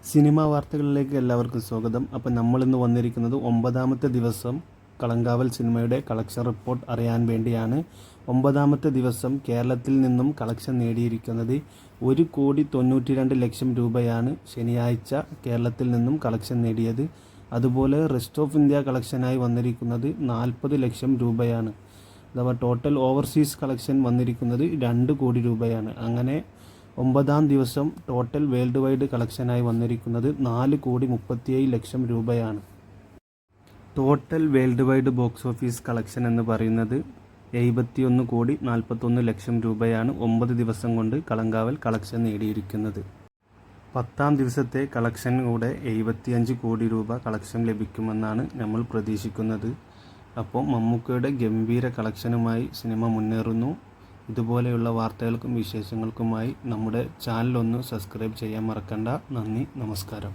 Cinema വാർത്തകളിലേക്ക് എല്ലാവർക്കും സ്വാഗതം. അപ്പോൾ നമ്മളിന്ന് വന്നിരിക്കുന്നത് 9ാമത്തെ ദിവസം കളങ്കാവൽ സിനിമയുടെ കളക്ഷൻ റിപ്പോർട്ട് അറിയാൻ വേണ്ടിയാണ്. 9ാമത്തെ ദിവസം കേരളത്തിൽ നിന്നും കളക്ഷൻ നേടിയിരിക്കുന്നത് 1,92,00,000 രൂപയാണ്. ശനിയാഴ്ച കേരളത്തിൽ നിന്നും കളക്ഷൻ നേടിയത്. അതുപോലെ റെസ്റ്റ് ഓഫ് ഇന്ത്യ കളക്ഷനായി വന്നിരിക്കുന്നത് 40 ലക്ഷം രൂപയാണ്. അഥവാ ടോട്ടൽ ഓവർസീസ് കളക്ഷൻ വന്നിരിക്കുന്നത് 2 കോടി രൂപയാണ്. അങ്ങനെ 9ാം ദിവസം ടോട്ടൽ വേൾഡ് വൈഡ് കളക്ഷനായി വന്നിരിക്കുന്നത് 4,37,00,000 രൂപയാണ്. Total world wide box office collection എന്ന് പറയുന്നത് 71,41,00,000 രൂപയാണ്. 9 ദിവസം കൊണ്ട് കളങ്കാവൽ കളക്ഷൻ നേടിയിരിക്കുന്നത്. 10ാം ദിവസത്തെ കളക്ഷനിലൂടെ 75 കോടി രൂപ കളക്ഷൻ ലഭിക്കുമെന്നാണ് നമ്മൾ പ്രതീക്ഷിക്കുന്നത്. അപ്പോൾ മമ്മൂക്കയുടെ ഗംഭീര കളക്ഷനുമായി സിനിമ മുന്നേറുന്നു. ഇതുപോലെയുള്ള വാർത്തകൾക്കും വിശേഷങ്ങൾക്കുമായി നമ്മുടെ ചാനൽ ഒന്ന് സബ്സ്ക്രൈബ് ചെയ്യാൻ മറക്കണ്ട. നന്ദി, നമസ്കാരം.